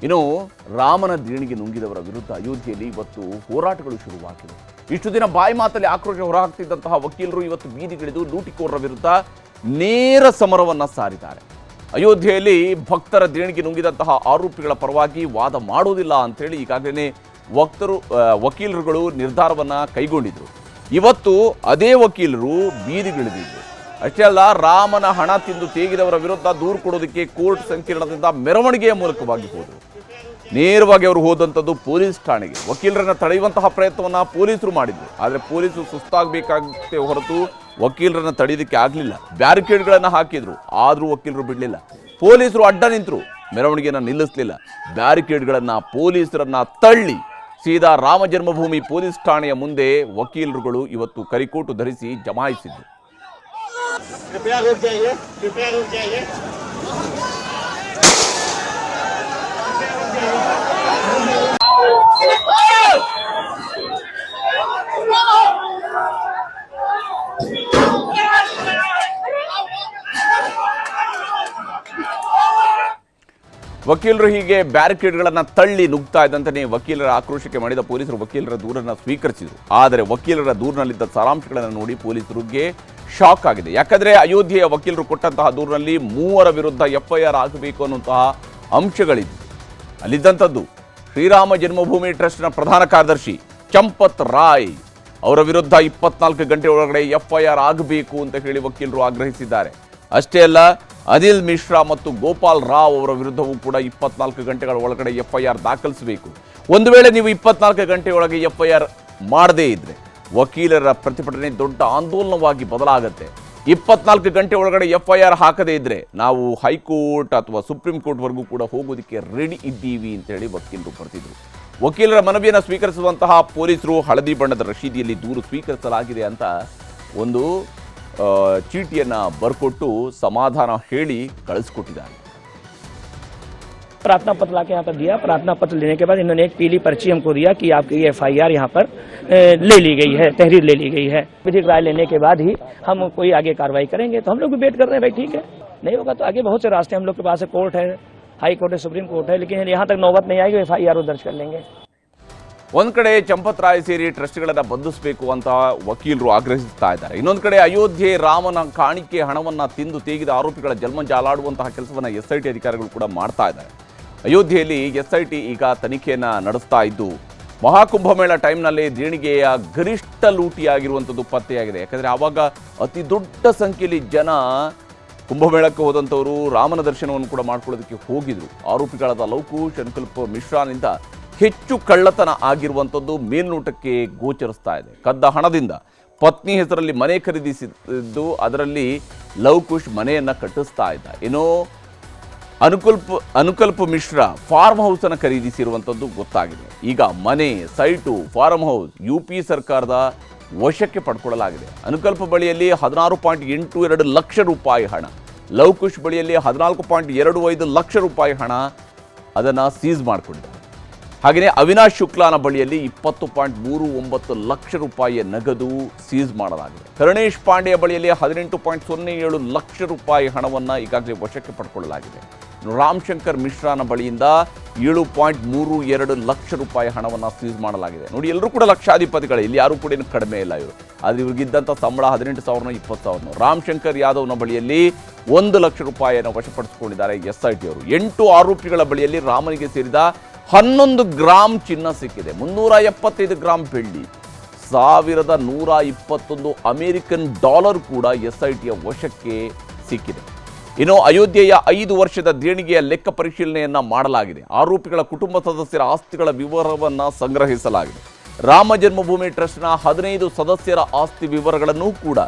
ಇನ್ನು ರಾಮನ ದೇಣಿಗೆ ನುಂಗಿದವರ ವಿರುದ್ಧ ಅಯೋಧ್ಯೆಯಲ್ಲಿ ಇವತ್ತು ಹೋರಾಟಗಳು ಶುರುವಾಗಿವೆ. ಇಷ್ಟು ದಿನ ಬಾಯಿ ಮಾತಲ್ಲಿ ಆಕ್ರೋಶ ಹೊರಹಾಕ್ತಿದ್ದಂತಹ ವಕೀಲರು ಇವತ್ತು ಬೀದಿಗಿಳಿದು ಲೂಟಿಕೋರರ ವಿರುದ್ಧ ನೇರ ಸಮರವನ್ನು ಸಾರಿದ್ದಾರೆ. ಅಯೋಧ್ಯೆಯಲ್ಲಿ ಭಕ್ತರ ದೇಣಿಗೆ ನುಂಗಿದಂತಹ ಆರೋಪಿಗಳ ಪರವಾಗಿ ವಾದ ಮಾಡೋದಿಲ್ಲ ಅಂತೇಳಿ ಈಗಾಗಲೇ ವಕೀಲರುಗಳು ನಿರ್ಧಾರವನ್ನು ಕೈಗೊಂಡಿದ್ರು. ಇವತ್ತು ಅದೇ ವಕೀಲರು ಬೀದಿಗಿಳಿದಿದ್ರು. ಅಷ್ಟೇ ಅಲ್ಲ, ರಾಮನ ಹಣ ತಿಂದು ತೇಗಿದವರ ವಿರುದ್ಧ ದೂರು ಕೊಡೋದಕ್ಕೆ ಕೋರ್ಟ್ ಸಂಕೀರ್ಣದಿಂದ ಮೆರವಣಿಗೆಯ ಮೂಲಕವಾಗಿ ಹೋದರು. ನೇರವಾಗಿ ಅವರು ಹೋದಂಥದ್ದು ಪೊಲೀಸ್ ಠಾಣೆಗೆ. ವಕೀಲರನ್ನು ತಡೆಯುವಂತಹ ಪ್ರಯತ್ನವನ್ನು ಪೊಲೀಸರು ಮಾಡಿದ್ರು. ಆದರೆ ಪೊಲೀಸರು ಸುಸ್ತಾಗಬೇಕಾಗುತ್ತೆ ಹೊರತು ವಕೀಲರನ್ನು ತಡೆಯೋದಕ್ಕೆ ಆಗಲಿಲ್ಲ. ಬ್ಯಾರಿಕೇಡ್ಗಳನ್ನು ಹಾಕಿದ್ರು, ಆದರೂ ವಕೀಲರು ಬಿಡಲಿಲ್ಲ. ಪೊಲೀಸರು ಅಡ್ಡ ನಿಂತರು, ಮೆರವಣಿಗೆಯನ್ನು ನಿಲ್ಲಿಸಲಿಲ್ಲ. ಬ್ಯಾರಿಕೇಡ್ಗಳನ್ನು ಪೊಲೀಸರನ್ನು ತಳ್ಳಿ ಸೀದಾ ರಾಮ ಜನ್ಮಭೂಮಿ ಪೊಲೀಸ್ ಠಾಣೆಯ ಮುಂದೆ ವಕೀಲರುಗಳು ಇವತ್ತು ಕರಿಕೋಟು ಧರಿಸಿ ಜಮಾಯಿಸಿದ್ರು. कृपया रुक जाइए, कृपया रुक जाइए। ವಕೀಲರು ಹೀಗೆ ಬ್ಯಾರಿಕೇಡ್ಗಳನ್ನು ತಳ್ಳಿ ನುಗ್ತಾ ಇದ್ದಂತೆ ವಕೀಲರ ಆಕ್ರೋಶಕ್ಕೆ ಮಾಡಿದ ಪೊಲೀಸರು ವಕೀಲರ ದೂರನ್ನು ಸ್ವೀಕರಿಸಿದರು. ಆದರೆ ವಕೀಲರ ದೂರಿನಲ್ಲಿದ್ದ ಸಾರಾಂಶಗಳನ್ನು ನೋಡಿ ಪೊಲೀಸರಿಗೆ ಶಾಕ್ ಆಗಿದೆ. ಯಾಕಂದರೆ ಅಯೋಧ್ಯೆಯ ವಕೀಲರು ಕೊಟ್ಟಂತಹ ದೂರಿನಲ್ಲಿ 3 ವಿರುದ್ಧ FIR ಆಗಬೇಕು ಅನ್ನುವಂತಹ ಅಂಶಗಳಿದ್ದು ಅಲ್ಲಿದ್ದಂಥದ್ದು ಶ್ರೀರಾಮ ಜನ್ಮಭೂಮಿ ಟ್ರಸ್ಟ್ನ ಪ್ರಧಾನ ಕಾರ್ಯದರ್ಶಿ ಚಂಪತ್ ರಾಯ್ ಅವರ ವಿರುದ್ಧ 24 ಗಂಟೆ ಒಳಗಡೆ FIR ಆಗಬೇಕು ಅಂತ ಹೇಳಿ ವಕೀಲರು ಆಗ್ರಹಿಸಿದ್ದಾರೆ. ಅಷ್ಟೇ ಅಲ್ಲ, ಅನಿಲ್ ಮಿಶ್ರಾ ಮತ್ತು ಗೋಪಾಲ್ ರಾವ್ ಅವರ ವಿರುದ್ಧವೂ ಕೂಡ 24 ಗಂಟೆಗಳ ಒಳಗಡೆ FIR ದಾಖಲಿಸಬೇಕು. ಒಂದು ವೇಳೆ ನೀವು 24 ಗಂಟೆಯೊಳಗೆ FIR ಮಾಡದೇ ಇದ್ರೆ ವಕೀಲರ ಪ್ರತಿಭಟನೆ ದೊಡ್ಡ ಆಂದೋಲನವಾಗಿ ಬದಲಾಗುತ್ತೆ. 24 ಗಂಟೆ ಒಳಗಡೆ FIR ಹಾಕದೇ ಇದ್ರೆ ನಾವು ಹೈಕೋರ್ಟ್ ಅಥವಾ ಸುಪ್ರೀಂ ಕೋರ್ಟ್ವರೆಗೂ ಕೂಡ ಹೋಗೋದಕ್ಕೆ ರೆಡಿ ಇದ್ದೀವಿ ಅಂತ ಹೇಳಿ ವಕೀಲರು ಬರ್ತಿದ್ರು. ವಕೀಲರ ಮನವಿಯನ್ನು ಸ್ವೀಕರಿಸುವಂತಹ ಪೊಲೀಸರು ಹಳದಿ ಬಣ್ಣದ ರಶೀದಿಯಲ್ಲಿ ದೂರು ಸ್ವೀಕರಿಸಲಾಗಿದೆ ಅಂತ ಒಂದು ಚೀಟಿಯನ್ನು ಬರ್ಕೊಟ್ಟು ಸಮಾಧಾನ ಹೇಳಿ ಕಳಿಸ್ಕೊಟ್ಟಿದ್ದಾರೆ. प्रार्थना पत्र लाके यहाँ पर दिया। प्रार्थना पत्र लेने के बाद इन्होंने एक पीली पर्ची हमको दिया कि आपकी FIR यहाँ पर ले ली गई है, तहरीर ले ली गई है। विधिक राय लेने के बाद ही हम कोई आगे कार्रवाई करेंगे। तो हम लोग भी वेट कर रहे हैं, भाई ठीक है, नहीं होगा तो आगे बहुत से रास्ते हम लोग के पास है, कोर्ट है, हाई कोर्ट है, सुप्रीम कोर्ट है, लेकिन यहाँ तक नौबत नहीं आएगी, FIR दर्ज कर लेंगे। ಒಂದ್ ಕಡೆ ಚಂಪತ್ ರಾಯ್ ಸೇರಿ ಟ್ರಸ್ಟ್ಗಳನ್ನು ಬಂಧಿಸಬೇಕು ಅಂತ ವಕೀಲರು ಆಗ್ರಹಿಸ್ತಾ ಇದ್ದಾರೆ. ಇನ್ನೊಂದು ಕಡೆ ಅಯೋಧ್ಯೆ ರಾಮನ ಕಾಣಿಕೆ ಹಣವನ್ನು ತಿಂದು ತೇಗಿದ ಆರೋಪಿಗಳ ಜಲ್ಮಂಜಾಲಾಡುವಂತಹ ಕೆಲಸವನ್ನು SIT ಅಧಿಕಾರಿಗಳು ಕೂಡ ಮಾಡ್ತಾ ಇದ್ದಾರೆ. ಅಯೋಧ್ಯೆಯಲ್ಲಿ SIT ಈಗ ತನಿಖೆಯನ್ನು ನಡೆಸ್ತಾ ಇದ್ದು ಮಹಾಕುಂಭಮೇಳ ಟೈಮ್ನಲ್ಲಿ ದೇಣಿಗೆಯ ಗರಿಷ್ಠ ಲೂಟಿಯಾಗಿರುವಂಥದ್ದು ಪತ್ತೆಯಾಗಿದೆ. ಯಾಕಂದರೆ ಆವಾಗ ಅತಿ ದೊಡ್ಡ ಸಂಖ್ಯೆಯಲ್ಲಿ ಜನ ಕುಂಭಮೇಳಕ್ಕೆ ಹೋದಂಥವರು ರಾಮನ ದರ್ಶನವನ್ನು ಕೂಡ ಮಾಡ್ಕೊಳ್ಳೋದಕ್ಕೆ ಹೋಗಿದ್ರು. ಆರೋಪಿಗಳಾದ ಲವಕುಶ್, ಅನುಕಲ್ಪ ಮಿಶ್ರಾನಿಂದ ಹೆಚ್ಚು ಕಳ್ಳತನ ಆಗಿರುವಂಥದ್ದು ಮೇಲ್ನೋಟಕ್ಕೆ ಗೋಚರಿಸ್ತಾ ಇದೆ. ಕದ್ದ ಹಣದಿಂದ ಪತ್ನಿ ಹೆಸರಲ್ಲಿ ಮನೆ ಖರೀದಿಸಿದ್ದು, ಅದರಲ್ಲಿ ಲವಕುಶ್ ಮನೆಯನ್ನು ಕಟ್ಟಿಸ್ತಾ ಇದ್ದ. ಏನೋ ಅನುಕಲ್ಪ ಮಿಶ್ರಾ ಫಾರ್ಮ್ ಹೌಸನ್ನು ಖರೀದಿಸಿರುವಂಥದ್ದು ಗೊತ್ತಾಗಿದೆ. ಈಗ ಮನೆ, ಸೈಟು, ಫಾರ್ಮ್ ಹೌಸ್ UP ಸರ್ಕಾರದ ವಶಕ್ಕೆ ಪಡ್ಕೊಳ್ಳಲಾಗಿದೆ. ಅನುಕಲ್ಪ ಬಳಿಯಲ್ಲಿ 16.82 ಲಕ್ಷ ರೂಪಾಯಿ ಹಣ, ಲವಕುಶ್ ಬಳಿಯಲ್ಲಿ 14.25 ಲಕ್ಷ ರೂಪಾಯಿ ಹಣ ಅದನ್ನು ಸೀಸ್ ಮಾಡಿಕೊಂಡಿದ್ದಾರೆ. ಹಾಗೆಯೇ ಅವಿನಾಶ್ ಶುಕ್ಲಾನ ಬಳಿಯಲ್ಲಿ 20.39 ಲಕ್ಷ ರೂಪಾಯಿಯ ನಗದು ಸೀಸ್ ಮಾಡಲಾಗಿದೆ. ಕರುಣೇಶ್ ಪಾಂಡೆಯ ಬಳಿಯಲ್ಲಿ 18.07 ಲಕ್ಷ ರೂಪಾಯಿ ಹಣವನ್ನು ಈಗಾಗಲೇ ವಶಕ್ಕೆ ಪಡ್ಕೊಳ್ಳಲಾಗಿದೆ. ರಾಮಶಂಕರ್ ಮಿಶ್ರಾನ ಬಳಿಯಿಂದ 7.32 ಲಕ್ಷ ರೂಪಾಯಿ ಹಣವನ್ನು ಸೀಸ್ ಮಾಡಲಾಗಿದೆ. ನೋಡಿ, ಎಲ್ಲರೂ ಕೂಡ ಲಕ್ಷಾಧಿಪತಿಗಳೇ, ಇಲ್ಲಿ ಯಾರೂ ಕೂಡ ಏನು ಕಡಿಮೆ ಇಲ್ಲ ಇವರು. ಆದರೆ ಇವ್ರಿಗಿದ್ದಂಥ ಸಂಬಳ 18,000 20,000. ರಾಮಶಂಕರ್ ಯಾದವ್ನ ಬಳಿಯಲ್ಲಿ 1 ಲಕ್ಷ ರೂಪಾಯಿಯನ್ನು ವಶಪಡಿಸಿಕೊಂಡಿದ್ದಾರೆ SIT ಅವರು. 8 ಆರೋಪಿಗಳ ಬಳಿಯಲ್ಲಿ ರಾಮನಿಗೆ ಸೇರಿದ 11 ಗ್ರಾಂ ಚಿನ್ನ ಸಿಕ್ಕಿದೆ, 375 ಗ್ರಾಂ ಬೆಳ್ಳಿ, 1121 ಅಮೆರಿಕನ್ ಡಾಲರ್ ಕೂಡ SITಯ ವಶಕ್ಕೆ ಸಿಕ್ಕಿದೆ. ಇನ್ನು ಅಯೋಧ್ಯೆಯ 5 ವರ್ಷದ ದೇಣಿಗೆಯ ಲೆಕ್ಕ ಪರಿಶೀಲನೆಯನ್ನ ಮಾಡಲಾಗಿದೆ. ಆರೋಪಿಗಳ ಕುಟುಂಬ ಸದಸ್ಯರ ಆಸ್ತಿಗಳ ವಿವರವನ್ನು ಸಂಗ್ರಹಿಸಲಾಗಿದೆ. ರಾಮ ಜನ್ಮಭೂಮಿ ಟ್ರಸ್ಟ್ನ 15 ಸದಸ್ಯರ ಆಸ್ತಿ ವಿವರಗಳನ್ನು ಕೂಡ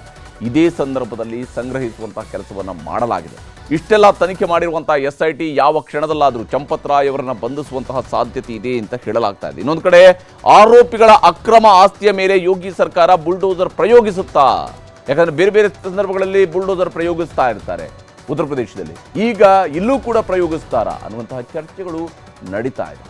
ಇದೇ ಸಂದರ್ಭದಲ್ಲಿ ಸಂಗ್ರಹಿಸುವಂತಹ ಕೆಲಸವನ್ನು ಮಾಡಲಾಗಿದೆ. ಇಷ್ಟೆಲ್ಲ ತನಿಖೆ ಮಾಡಿರುವಂತಹ SIT ಯಾವ ಕ್ಷಣದಲ್ಲಾದರೂ ಚಂಪತ್ ರಾಯ್ ಅವರನ್ನ ಬಂಧಿಸುವಂತಹ ಸಾಧ್ಯತೆ ಇದೆ ಅಂತ ಹೇಳಲಾಗ್ತಾ ಇದೆ. ಇನ್ನೊಂದು ಕಡೆ ಆರೋಪಿಗಳ ಅಕ್ರಮ ಆಸ್ತಿಯ ಮೇಲೆ ಯೋಗಿ ಸರ್ಕಾರ ಬುಲ್ಡೋಸರ್ ಪ್ರಯೋಗಿಸುತ್ತಾ, ಯಾಕಂದ್ರೆ ಬೇರೆ ಬೇರೆ ಸಂದರ್ಭಗಳಲ್ಲಿ ಬುಲ್ಡೋಸರ್ ಪ್ರಯೋಗಿಸ್ತಾ ಇರ್ತಾರೆ ಉತ್ತರ ಪ್ರದೇಶದಲ್ಲಿ, ಈಗ ಇಲ್ಲೂ ಕೂಡ ಪ್ರಯೋಗಿಸ್ತಾರಾ ಅನ್ನುವಂತಹ ಚರ್ಚೆಗಳು ನಡೀತಾ ಇದೆ.